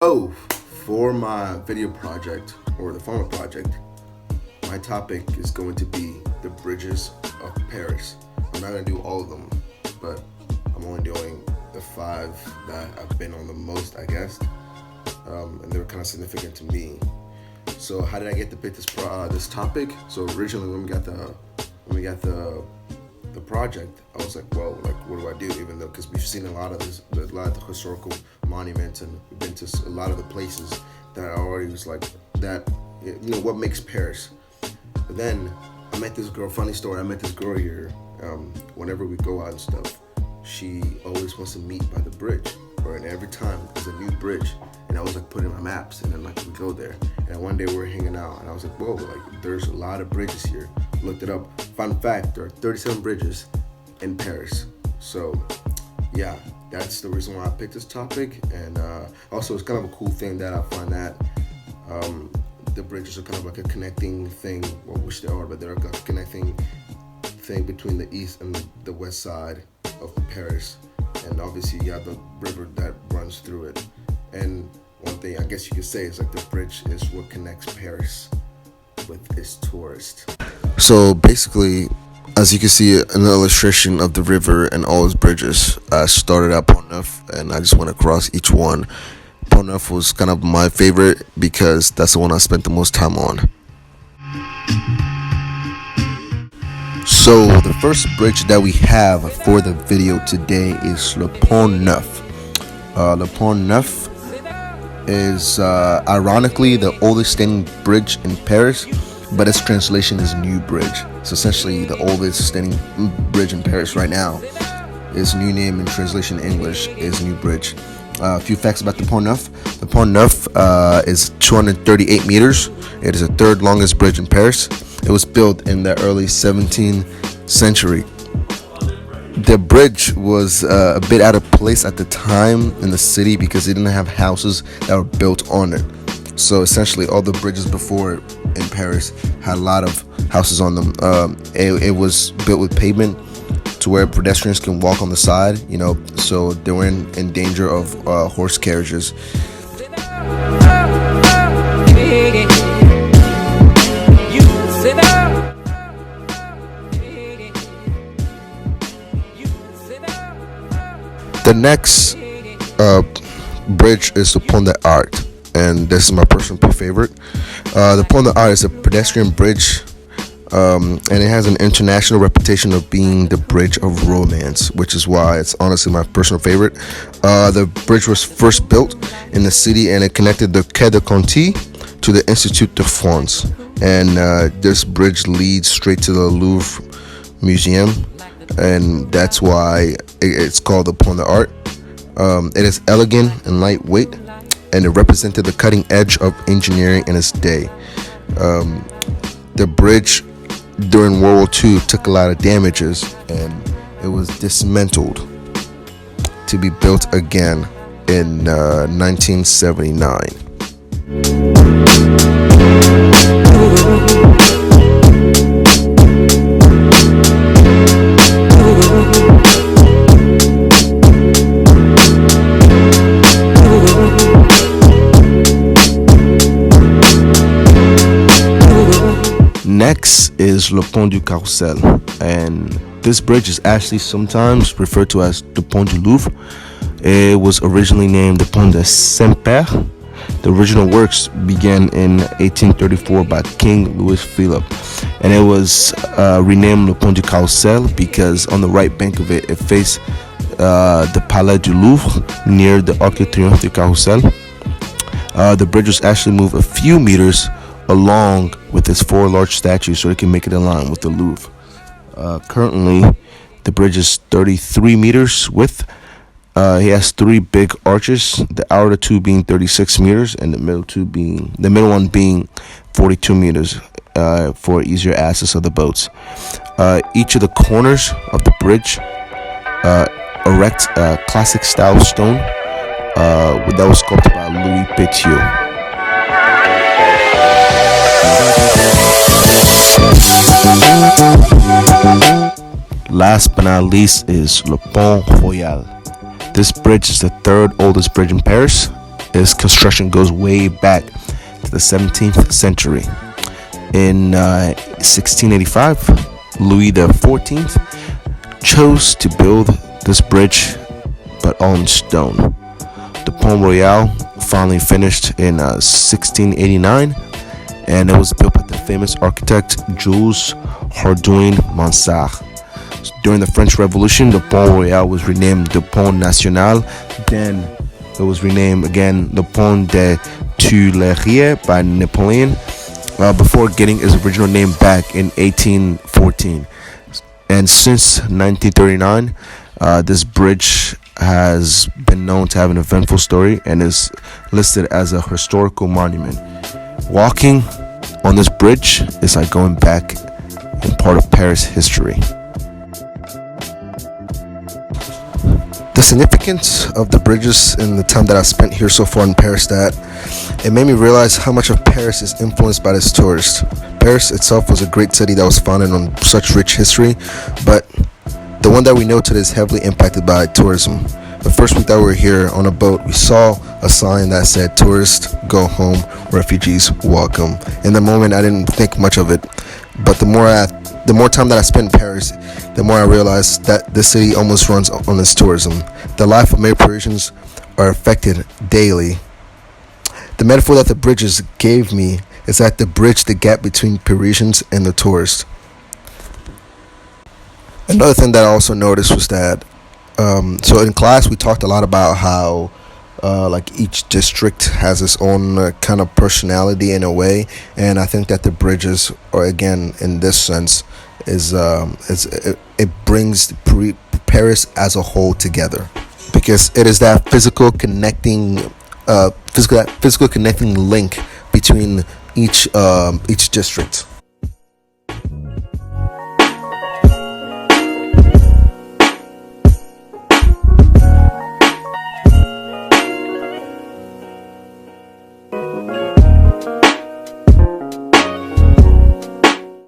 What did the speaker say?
Oh, for my video project or the former project, my topic is going to be the bridges of Paris. I'm not going to do all of them, but I'm only doing the five that I've been on the most, I guess. And they were kind of significant to me. So how did I get to pick this topic? So originally when we got the project, I was like, well, like, what do I do? Even though, because we've seen a lot of the historical monuments, and we've been to a lot of the places that I already was like, that, what makes Paris. But then I met this girl. Funny story. I met this girl here. Whenever we go out and stuff, she always wants to meet by the bridge. And every time there's a new bridge, and I was like putting my maps, and then like we go there. And one day we were hanging out, and I was like, whoa, like there's a lot of bridges here. Looked it up. Fun fact: there are 37 bridges in Paris. So yeah, that's the reason why I picked this topic. And also, it's kind of a cool thing that I find that the bridges are kind of like a connecting thing. Well, which they are, but they're like a connecting thing between the east and the west side of Paris. And obviously you have the river that runs through it. And one thing I guess you could say is like the bridge is what connects Paris with its tourists. So basically, as you can see, an illustration of the river and all its bridges. I started at Pont Neuf, and I just went across each one. Pont Neuf was kind of my favorite because that's the one I spent the most time on. So the first bridge that we have for the video today is Le Pont Neuf. Le Pont Neuf is ironically the oldest standing bridge in Paris, but its translation is New Bridge. So essentially the oldest standing bridge in Paris right now. Its new name in translation in English is New Bridge. A few facts about the Pont Neuf. The Pont Neuf is 238 meters. It is the third longest bridge in Paris. It was built in the early 17th century. The bridge was a bit out of place at the time in the city because they didn't have houses that were built on it. So essentially all the bridges before in Paris had a lot of houses on them. It was built with pavement to where pedestrians can walk on the side, so they were in danger of horse carriages. The next bridge is the Pont des Arts, and this is my personal favorite. The Pont des Arts is a pedestrian bridge, and it has an international reputation of being the bridge of romance, which is why it's honestly my personal favorite. The bridge was first built in the city, and it connected the Quai de Conti to the Institut de France. And this bridge leads straight to the Louvre Museum, and that's why it's called the Pont des Arts. It is elegant and lightweight, and it represented the cutting edge of engineering in its day. The bridge during World War II took a lot of damages, and it was dismantled to be built again in 1979. Next is Le Pont du Carrousel, and this bridge is actually sometimes referred to as the Pont du Louvre. It was originally named the Pont de Saint-Père. The original works began in 1834 by King Louis Philippe, and it was renamed Le Pont du Carrousel because on the right bank of it, it faced the Palais du Louvre near the Arc de Triomphe du Carrousel. The bridge was actually moved a few meters along with its four large statues so it can make it in line with the Louvre. Currently, the bridge is 33 meters width. He has three big arches, the outer two being 36 meters and the middle one being 42 meters for easier access of the boats. Each of the corners of the bridge erect a classic style stone that was sculpted by Louis Petiot. Last but not least is Le Pont Royal. This bridge is the third oldest bridge in Paris. its construction goes way back to the 17th century. In 1685, Louis XIV chose to build this bridge, but all in stone. The Pont Royal finally finished in 1689, and it was built by the famous architect Jules Hardouin-Mansart. During the French Revolution, the Pont Royal was renamed the Pont National. Then it was renamed again the Pont des Tuileries by Napoleon, before getting its original name back in 1814. And since 1939, this bridge has been known to have an eventful story and is listed as a historical monument. Walking on this bridge is like going back in part of Paris history. The significance of the bridges in the time that I spent here so far in Paris, that it made me realize how much of Paris is influenced by its tourists. Paris itself was a great city that was founded on such rich history, but the one that we know today is heavily impacted by tourism. The first week that we were here on a boat, we saw a sign that said, "Tourists, go home, refugees, welcome." In the moment, I didn't think much of it, but the more time that I spent in Paris, the more I realized that the city almost runs on its tourism. The life of many Parisians are affected daily. The metaphor that the bridges gave me is that they bridge the gap between Parisians and the tourists. Another thing that I also noticed was that, so in class we talked a lot about how like each district has its own kind of personality in a way, and I think that the bridges, or again in this sense, it brings Paris as a whole together, because it is that physical connecting link between each district.